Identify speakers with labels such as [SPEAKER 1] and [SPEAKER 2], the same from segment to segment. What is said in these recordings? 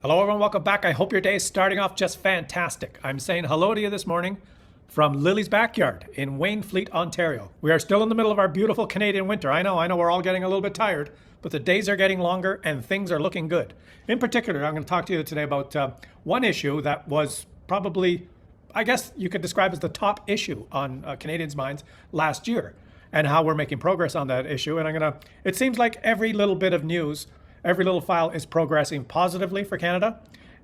[SPEAKER 1] Hello, everyone. Welcome back. I hope your day is starting off just fantastic. I'm saying hello to you this morning from Lily's backyard in Wainfleet, Ontario. We are still in the middle of our beautiful Canadian winter. I know we're all getting a little bit tired, but the days are getting longer and things are looking good. In particular, I'm going to talk to you today about one issue that was probably, I guess you could describe as the top issue on Canadians' minds last year, and how we're making progress on that issue. And it seems like every little bit of news, every little file is progressing positively for Canada,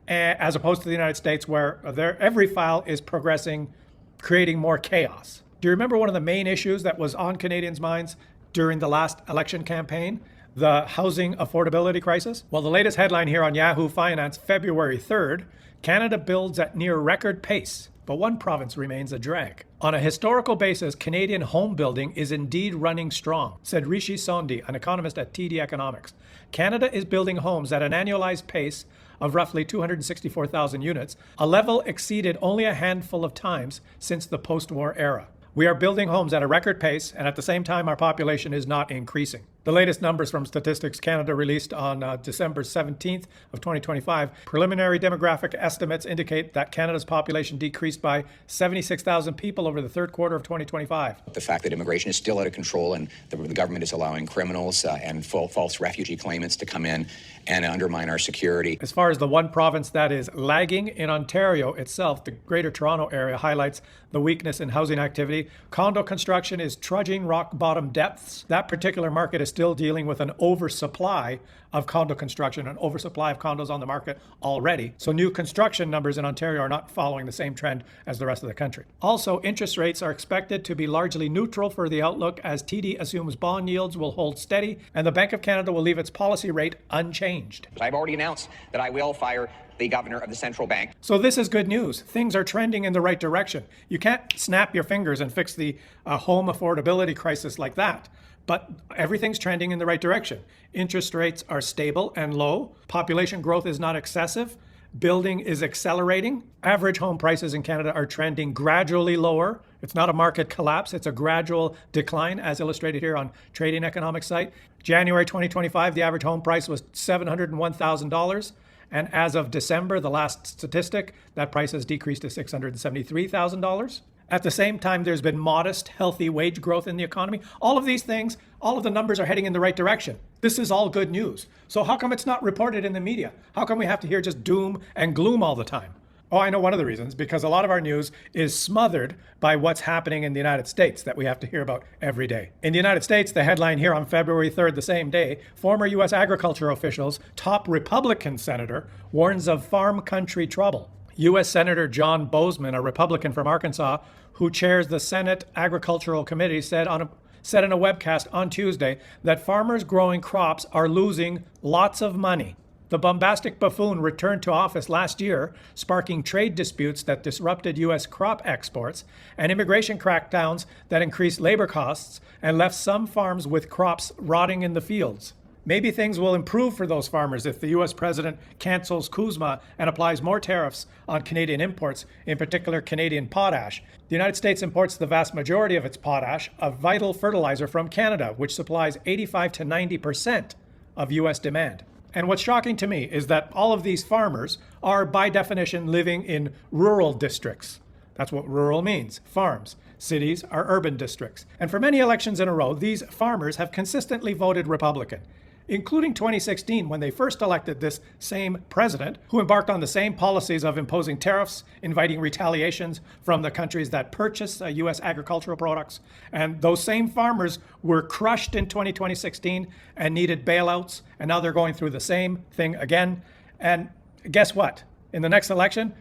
[SPEAKER 1] as opposed to the United States, where every file is progressing, creating more chaos. Do you remember one of the main issues that was on Canadians' minds during the last election campaign? The housing affordability crisis? Well, the latest headline here on Yahoo Finance, February 3rd, Canada builds at near record pace, but one province remains a drag. On a historical basis, Canadian home building is indeed running strong, said Rishi Sondhi, an economist at TD Economics. Canada is building homes at an annualized pace of roughly 264,000 units, a level exceeded only a handful of times since the post-war era. We are building homes at a record pace, and at the same time, our population is not increasing. The latest numbers from Statistics Canada released on December 17th of 2025, preliminary demographic estimates indicate that Canada's population decreased by 76,000 people over the third quarter of 2025.
[SPEAKER 2] The fact that immigration is still out of control and the government is allowing criminals and false refugee claimants to come in and undermine our security.
[SPEAKER 1] As far as the one province that is lagging in Ontario itself, the Greater Toronto Area highlights the weakness in housing activity. Condo construction is trudging rock bottom depths. That particular market is still dealing with an oversupply of condo construction, an oversupply of condos on the market already. So new construction numbers in Ontario are not following the same trend as the rest of the country. Also, interest rates are expected to be largely neutral for the outlook, as TD assumes bond yields will hold steady and the Bank of Canada will leave its policy rate unchanged.
[SPEAKER 2] I've already announced that I will fire the governor of the central bank.
[SPEAKER 1] So this is good news. Things are trending in the right direction. You can't snap your fingers and fix the home affordability crisis like that. But everything's trending in the right direction. Interest rates are stable and low. Population growth is not excessive. Building is accelerating. Average home prices in Canada are trending gradually lower. It's not a market collapse. It's a gradual decline, as illustrated here on Trading Economics site. January 2025, the average home price was $701,000. And as of December, the last statistic, that price has decreased to $673,000. At the same time, there's been modest, healthy wage growth in the economy. All of these things, all of the numbers are heading in the right direction. This is all good news. So how come it's not reported in the media? How come we have to hear just doom and gloom all the time? Oh, I know one of the reasons, because a lot of our news is smothered by what's happening in the United States that we have to hear about every day. In the United States, the headline here on February 3rd, the same day, former U.S. agriculture officials, top Republican senator, warns of farm country trouble. U.S. Senator John Boozman, a Republican from Arkansas, who chairs the Senate Agricultural Committee, said in a webcast on Tuesday that farmers growing crops are losing lots of money. The bombastic buffoon returned to office last year, sparking trade disputes that disrupted U.S. crop exports and immigration crackdowns that increased labor costs and left some farms with crops rotting in the fields. Maybe things will improve for those farmers if the U.S. president cancels CUSMA and applies more tariffs on Canadian imports, in particular Canadian potash. The United States imports the vast majority of its potash, a vital fertilizer from Canada, which supplies 85 to 90% of U.S. demand. And what's shocking to me is that all of these farmers are, by definition, living in rural districts. That's what rural means, farms. Cities are urban districts. And for many elections in a row, these farmers have consistently voted Republican, including 2016, when they first elected this same president, who embarked on the same policies of imposing tariffs, inviting retaliations from the countries that purchase U.S. agricultural products. And those same farmers were crushed in 2016 and needed bailouts, and now they're going through the same thing again. And guess what? In the next election,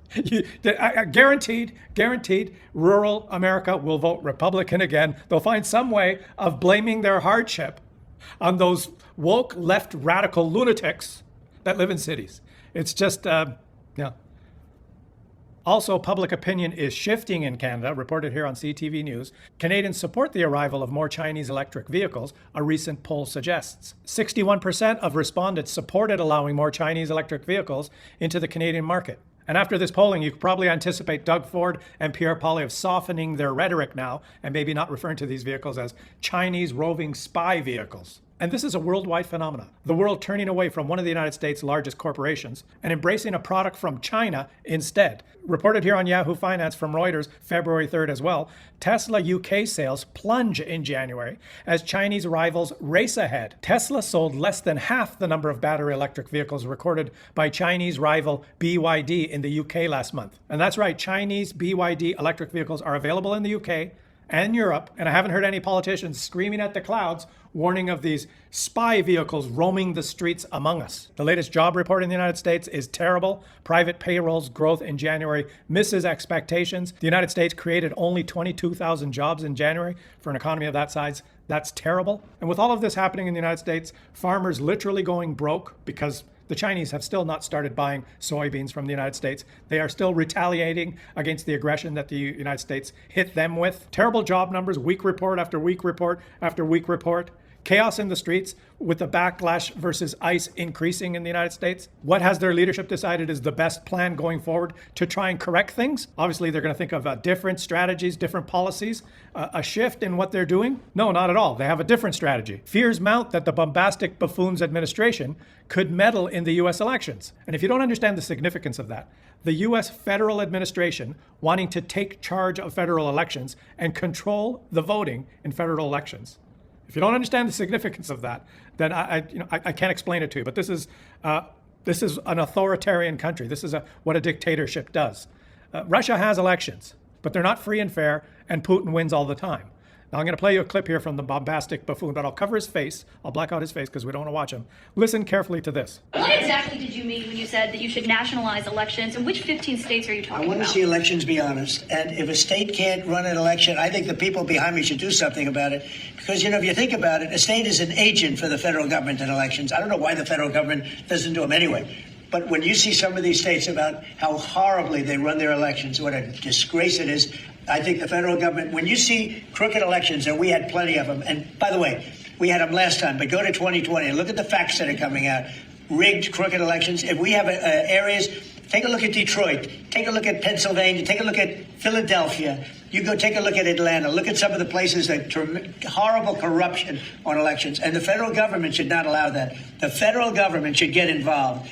[SPEAKER 1] guaranteed, rural America will vote Republican again. They'll find some way of blaming their hardship on those woke left radical lunatics that live in cities. It's just, yeah. Also, public opinion is shifting in Canada, reported here on CTV News. Canadians support the arrival of more Chinese electric vehicles, a recent poll suggests. 61% of respondents supported allowing more Chinese electric vehicles into the Canadian market. And after this polling, you could probably anticipate Doug Ford and Pierre Poilievre softening their rhetoric now and maybe not referring to these vehicles as Chinese roving spy vehicles. And this is a worldwide phenomenon. The world turning away from one of the United States' largest corporations and embracing a product from China instead. Reported here on Yahoo Finance from Reuters, February 3rd as well, Tesla UK sales plunge in January as Chinese rivals race ahead. Tesla sold less than half the number of battery electric vehicles recorded by Chinese rival BYD in the UK last month. And that's right, Chinese BYD electric vehicles are available in the UK and Europe, and I haven't heard any politicians screaming at the clouds, warning of these spy vehicles roaming the streets among us. The latest job report in the United States is terrible. Private payrolls growth in January misses expectations. The United States created only 22,000 jobs in January for an economy of that size. That's terrible. And with all of this happening in the United States, farmers literally going broke because the Chinese have still not started buying soybeans from the United States. They are still retaliating against the aggression that the United States hit them with. Terrible job numbers, week report after week report after week report. Chaos in the streets with the backlash versus ICE increasing in the United States. What has their leadership decided is the best plan going forward to try and correct things? Obviously, they're going to think of different strategies, different policies, a shift in what they're doing. No, not at all. They have a different strategy. Fears mount that the bombastic buffoon's administration could meddle in the U.S. elections. And if you don't understand the significance of that, the U.S. federal administration wanting to take charge of federal elections and control the voting in federal elections. If you don't understand the significance of that, then I can't explain it to you. But this is an authoritarian country. This is what a dictatorship does. Russia has elections, but they're not free and fair, and Putin wins all the time. Now I'm going to play you a clip here from the bombastic buffoon, but I'll cover his face. I'll black out his face because we don't want to watch him. Listen carefully to this.
[SPEAKER 3] What exactly did you mean when you said that you should nationalize elections? And which 15 states are you talking about?
[SPEAKER 4] I want to see elections be honest. And if a state can't run an election, I think the people behind me should do something about it. Because, if you think about it, a state is an agent for the federal government in elections. I don't know why the federal government doesn't do them anyway. But when you see some of these states about how horribly they run their elections, what a disgrace it is, I think the federal government, when you see crooked elections, and we had plenty of them, and by the way, we had them last time, but go to 2020 and look at the facts that are coming out. Rigged, crooked elections. If we have areas, take a look at Detroit, take a look at Pennsylvania, take a look at Philadelphia. You go take a look at Atlanta. Look at some of the places that horrible corruption on elections. And the federal government should not allow that. The federal government should get involved.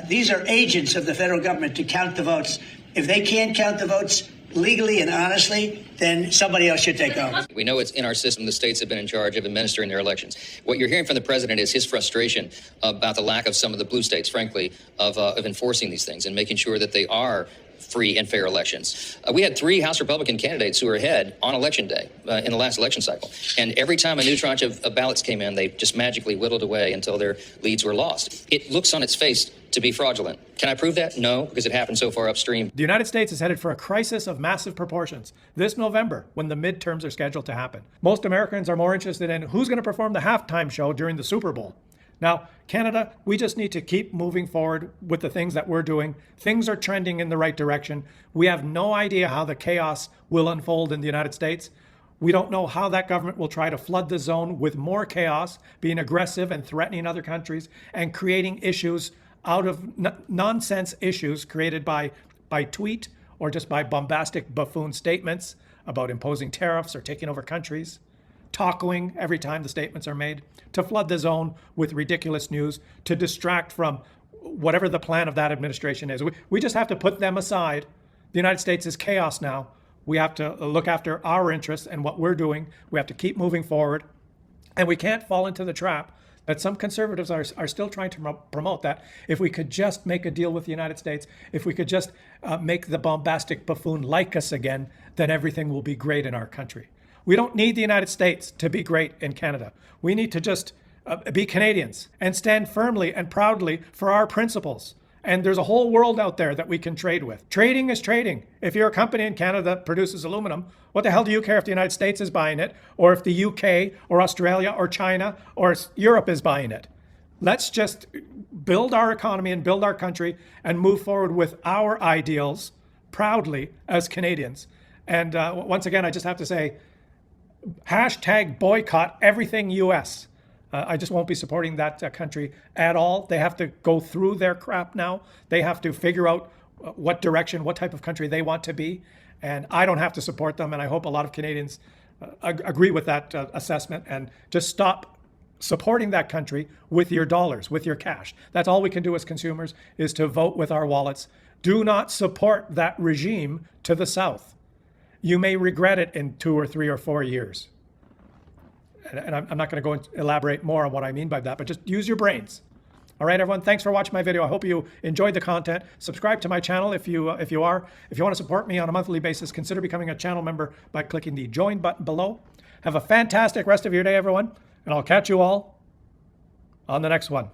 [SPEAKER 4] These are agents of the federal government to count the votes. If they can't count the votes legally and honestly, then somebody else should take over.
[SPEAKER 5] We know it's in our system. The states have been in charge of administering their elections. What you're hearing from the president is his frustration about the lack of some of the blue states, frankly, of enforcing these things and making sure that they are free and fair elections. We had 3 House Republican candidates who were ahead on election day in the last election cycle. And every time a new tranche of ballots came in, they just magically whittled away until their leads were lost. It looks on its face to be fraudulent. Can I prove that? No, because it happened so far upstream.
[SPEAKER 1] The United States is headed for a crisis of massive proportions this November when the midterms are scheduled to happen. Most Americans are more interested in who's going to perform the halftime show during the Super Bowl. Now, Canada, we just need to keep moving forward with the things that we're doing. Things are trending in the right direction. We have no idea how the chaos will unfold in the United States. We don't know how that government will try to flood the zone with more chaos, being aggressive and threatening other countries and creating issues out of nonsense issues created by tweet or just by bombastic buffoon statements about imposing tariffs or taking over countries, tacoing every time the statements are made, to flood the zone with ridiculous news, to distract from whatever the plan of that administration is. We just have to put them aside. The United States is chaos now. We have to look after our interests and what we're doing. We have to keep moving forward. And we can't fall into the trap that some conservatives are still trying to promote, that if we could just make a deal with the United States, if we could just make the bombastic buffoon like us again, then everything will be great in our country. We don't need the United States to be great in Canada. We need to just be Canadians and stand firmly and proudly for our principles. And there's a whole world out there that we can trade with. Trading is trading. If you're a company in Canada that produces aluminum, what the hell do you care if the United States is buying it, or if the UK or Australia or China or Europe is buying it? Let's just build our economy and build our country and move forward with our ideals proudly as Canadians. And once again, I just have to say, hashtag boycott everything US. I just won't be supporting that country at all. They have to go through their crap now. They have to figure out what direction, what type of country they want to be. And I don't have to support them. And I hope a lot of Canadians agree with that assessment and just stop supporting that country with your dollars, with your cash. That's all we can do as consumers, is to vote with our wallets. Do not support that regime to the south. You may regret it in 2 or 3 or 4 years. And I'm not going to go and elaborate more on what I mean by that, but just use your brains. All right, everyone. Thanks for watching my video. I hope you enjoyed the content. Subscribe to my channel if you are. If you want to support me on a monthly basis, consider becoming a channel member by clicking the join button below. Have a fantastic rest of your day, everyone, and I'll catch you all on the next one.